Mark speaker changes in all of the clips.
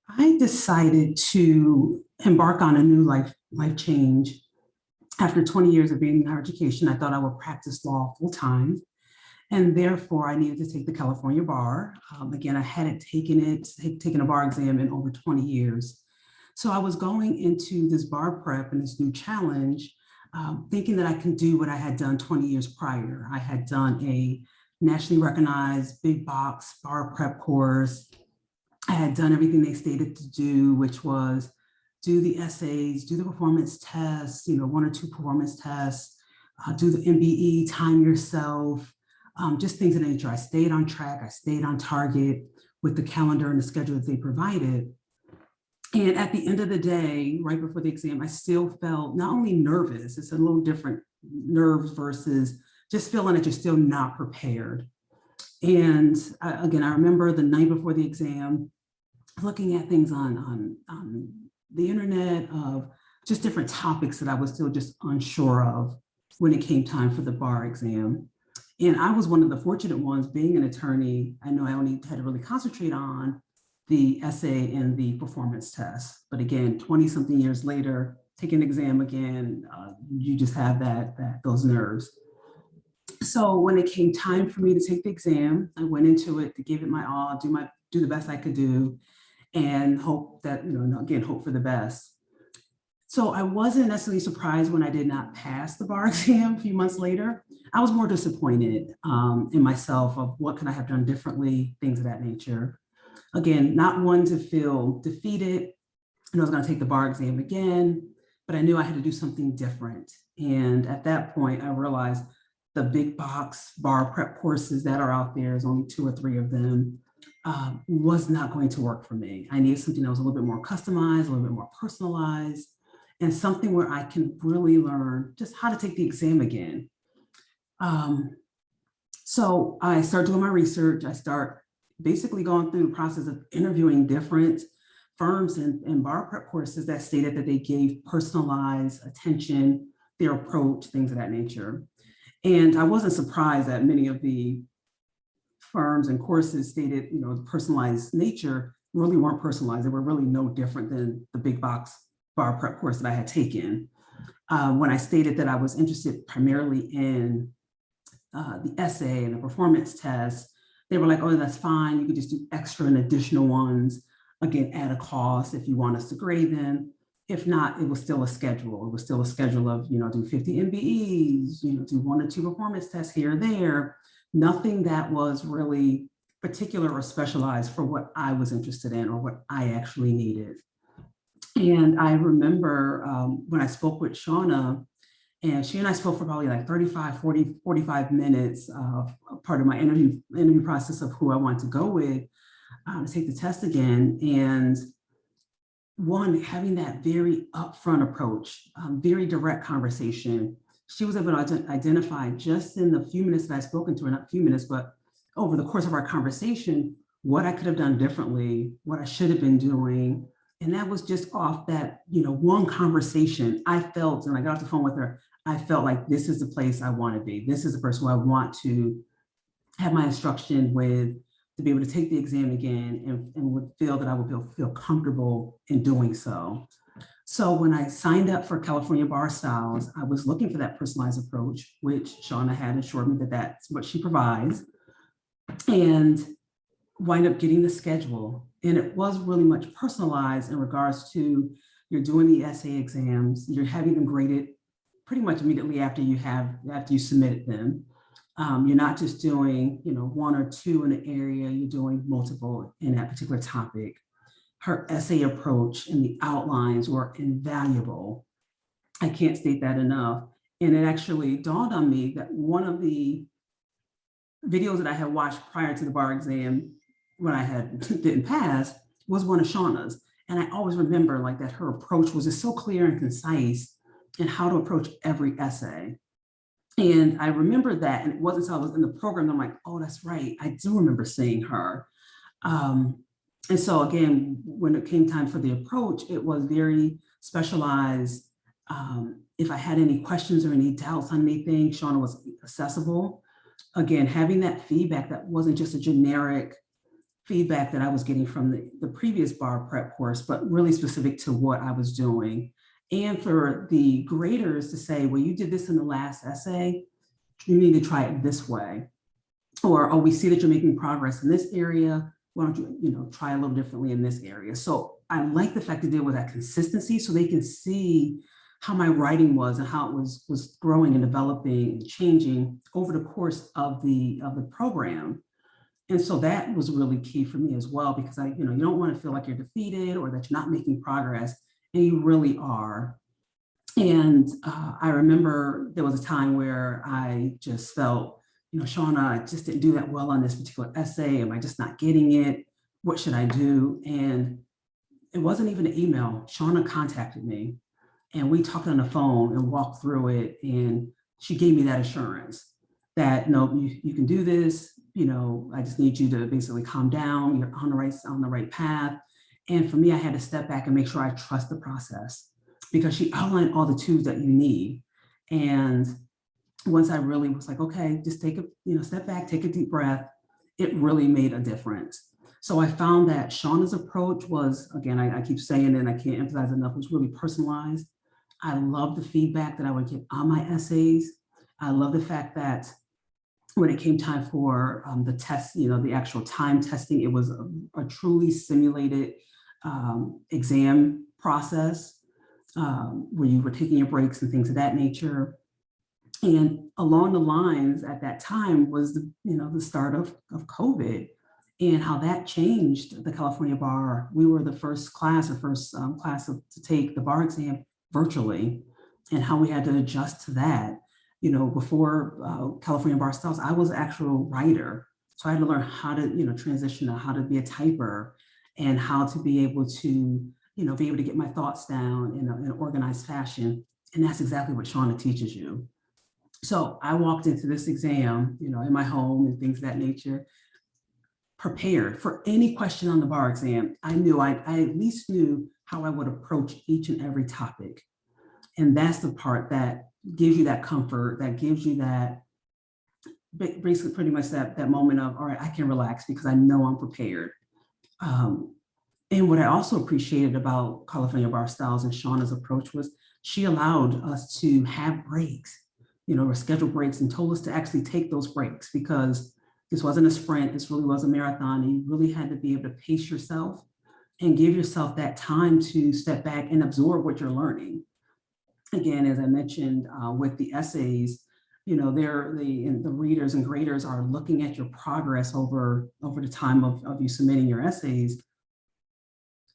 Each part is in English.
Speaker 1: I decided to embark on a new life change. After 20 years of being in higher education, I thought I would practice law full time, and therefore I needed to take the California bar. Again, I hadn't taken a bar exam in over 20 years. So I was going into this bar prep and this new challenge, thinking that I can do what I had done 20 years prior. I had done a nationally recognized big box bar prep course. I had done everything they stated to do, which was do the essays, do the performance tests, one or two performance tests, do the MBE, time yourself, just things of that nature. I stayed on track, I stayed on target with the calendar and the schedule that they provided. And at the end of the day, right before the exam, I still felt not only nervous, it's a little different nerves versus just feeling that you're still not prepared. And again, I remember the night before the exam, looking at things on the internet of just different topics that I was still just unsure of when it came time for the bar exam. And I was one of the fortunate ones being an attorney. I know I only had to really concentrate on the essay and the performance test. But again, 20 something years later, taking an exam again, you just have those nerves. So when it came time for me to take the exam, I went into it to give it my all, do the best I could do, and hope that, again, hope for the best. So I wasn't necessarily surprised when I did not pass the bar exam a few months later. I was more disappointed in myself of what could I have done differently, things of that nature. Again, not one to feel defeated. I was going to take the bar exam again, but I knew I had to do something different. And at that point, I realized the big box bar prep courses that are out there, there's only 2 or 3 of them, was not going to work for me. I needed something that was a little bit more customized, a little bit more personalized, and something where I can really learn just how to take the exam again. So I start doing my research. I start basically going through the process of interviewing different firms and bar prep courses that stated that they gave personalized attention, their approach, things of that nature. And I wasn't surprised that many of the firms and courses stated, the personalized nature really weren't personalized. They were really no different than the big box bar prep course that I had taken. When I stated that I was interested primarily in the essay and the performance test, they were like, oh, that's fine. You could just do extra and additional ones, again, at a cost if you want us to grade them. If not, it was still a schedule. It was still a schedule of, do 50 MBEs, do 1 or 2 performance tests here or there. Nothing that was really particular or specialized for what I was interested in or what I actually needed. And I remember when I spoke with Shana, and she and I spoke for probably like 35, 40, 45 minutes of part of my interview process of who I want to go with to take the test again. And one, having that very upfront approach, very direct conversation. She was able to identify just in the few minutes that I've spoken to her, not a few minutes, but over the course of our conversation, what I could have done differently, what I should have been doing. And that was just off that, one conversation. I felt, and I got off the phone with her, I felt like this is the place I want to be. This is the person who I want to have my instruction with, to be able to take the exam again and would feel that I would feel comfortable in doing so. So when I signed up for California Bar Styles, I was looking for that personalized approach, which Shana had assured me that that's what she provides, and wind up getting the schedule. And it was really much personalized in regards to you're doing the essay exams, you're having them graded pretty much immediately after you submitted them. You're not just doing, 1 or 2 in an area, you're doing multiple in that particular topic. Her essay approach and the outlines were invaluable. I can't state that enough. And it actually dawned on me that one of the videos that I had watched prior to the bar exam when I didn't pass was one of Shauna's. And I always remember like that her approach was just so clear and concise in how to approach every essay. And I remember that, and it wasn't until I was in the program, I'm like, oh, that's right. I do remember seeing her. And so again, when it came time for the approach, it was very specialized. If I had any questions or any doubts on anything, Shana was accessible. Again, having that feedback that wasn't just a generic feedback that I was getting from the previous bar prep course, but really specific to what I was doing. And for the graders to say, well, you did this in the last essay, you need to try it this way. Or, oh, we see that you're making progress in this area. Why don't you, try a little differently in this area? So I like the fact to deal with that consistency so they can see how my writing was and how it was growing and developing and changing over the course of the program. And so that was really key for me as well, because you don't want to feel like you're defeated or that you're not making progress, and you really are. And I remember there was a time where I just felt, Shana, I just didn't do that well on this particular essay. Am I just not getting it? What should I do? And it wasn't even an email. Shana contacted me and we talked on the phone and walked through it. And she gave me that assurance that, no, you can do this. I just need you to basically calm down. You're on the right path. And for me, I had to step back and make sure I trust the process, because she outlined all the tools that you need. And once I really was like, okay, just take a step back, take a deep breath, it really made a difference. So I found that Shauna's approach was, again, I keep saying it and I can't emphasize enough, was really personalized. I love the feedback that I would get on my essays. I love the fact that when it came time for the test, the actual time testing, it was a truly simulated exam process where you were taking your breaks and things of that nature. And along the lines at that time was the start of COVID and how that changed the California bar. We were the first class to take the bar exam virtually, and how we had to adjust to that. Before California bar styles, I was an actual writer. So I had to learn how to, transition to how to be a typer and how to be able to, be able to get my thoughts down in an organized fashion. And that's exactly what Shana teaches you. So I walked into this exam, in my home and things of that nature, prepared for any question on the bar exam. I knew I at least knew how I would approach each and every topic. And that's the part that gives you that comfort, that gives you that, basically pretty much that moment of, all right, I can relax because I know I'm prepared. And what I also appreciated about California Bar Styles and Shauna's approach was she allowed us to have breaks, or schedule breaks, and told us to actually take those breaks, because this wasn't a sprint. This really was a marathon. And you really had to be able to pace yourself and give yourself that time to step back and absorb what you're learning. Again, as I mentioned with the essays, the readers and graders are looking at your progress over the time of you submitting your essays.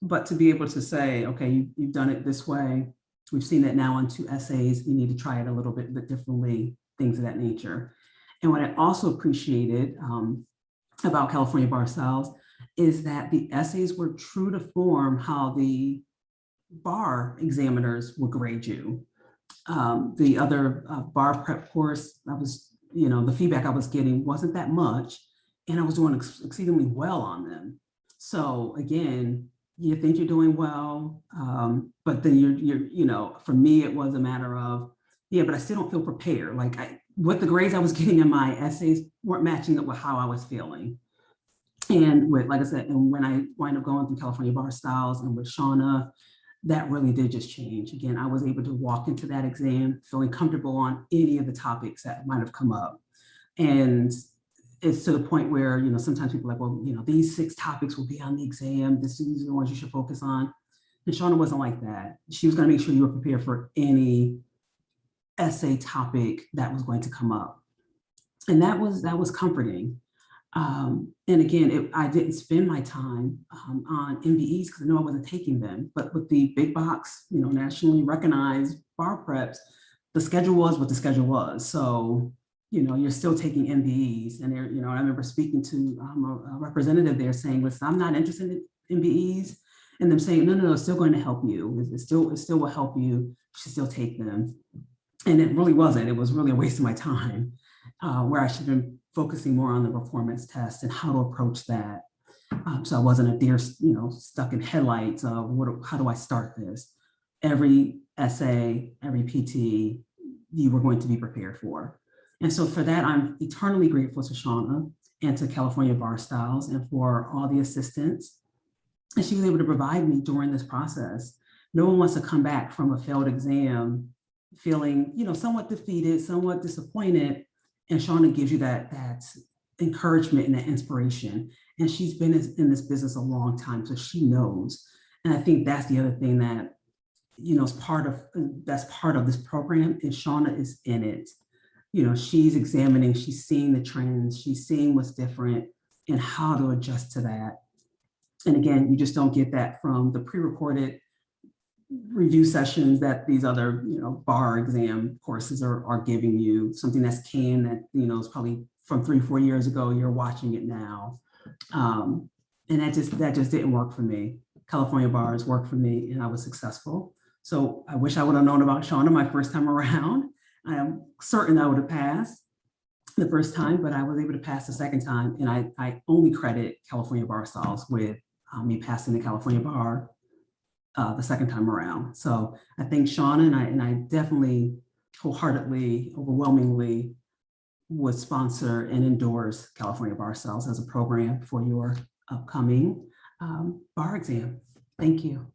Speaker 1: But to be able to say, okay, you've done it this way. We've seen it now on 2 essays. You need to try it a little bit differently, things of that nature. And what I also appreciated about California Bar Styles is that the essays were true to form how the bar examiners would grade you. The other bar prep course, the feedback I was getting wasn't that much, and I was doing exceedingly well on them. So again, you think you're doing well, but then you're for me, it was a matter of, but I still don't feel prepared. Like what the grades I was getting in my essays weren't matching up with how I was feeling. And like I said, and when I wind up going through California Bar Styles and with Shana, that really did just change. Again, I was able to walk into that exam feeling comfortable on any of the topics that might have come up. And it's to the point where, sometimes people are like, well, these 6 topics will be on the exam. These are the ones you should focus on. And Shana wasn't like that. She was going to make sure you were prepared for any essay topic that was going to come up. And that was comforting. And again, I didn't spend my time on MBEs because I know I wasn't taking them. But with the big box, nationally recognized bar preps, the schedule was what the schedule was. So, you're still taking MBEs. And I remember speaking to a representative there saying, listen, I'm not interested in MBEs. And them saying, no, it's still going to help you. It still will help you. You should still take them. And it really wasn't. It was really a waste of my time, where I should have been focusing more on the performance test and how to approach that. So I wasn't a deer, stuck in headlights of how do I start this? Every essay, every PT, you were going to be prepared for. And so for that, I'm eternally grateful to Shana into California bar styles and for all the assistance. And she was able to provide me during this process. No one wants to come back from a failed exam feeling, somewhat defeated, somewhat disappointed. And Shana gives you that encouragement and that inspiration. And she's been in this business a long time, so she knows. And I think that's the other thing that, that's part of this program is Shana is in it. She's examining, she's seeing the trends, she's seeing what's different and how to adjust to that. And again, you just don't get that from the pre-recorded review sessions that these other, bar exam courses are giving you. Something that's canned that, is probably from 3-4 years ago, you're watching it now. And that just didn't work for me. California bars worked for me and I was successful. So I wish I would have known about Shana my first time around. I am certain I would have passed the first time, but I was able to pass the second time. And I only credit California Bar Styles with me passing the California bar the second time around. So I think Shana and I definitely wholeheartedly, overwhelmingly would sponsor and endorse California Bar Styles as a program for your upcoming bar exam. Thank you.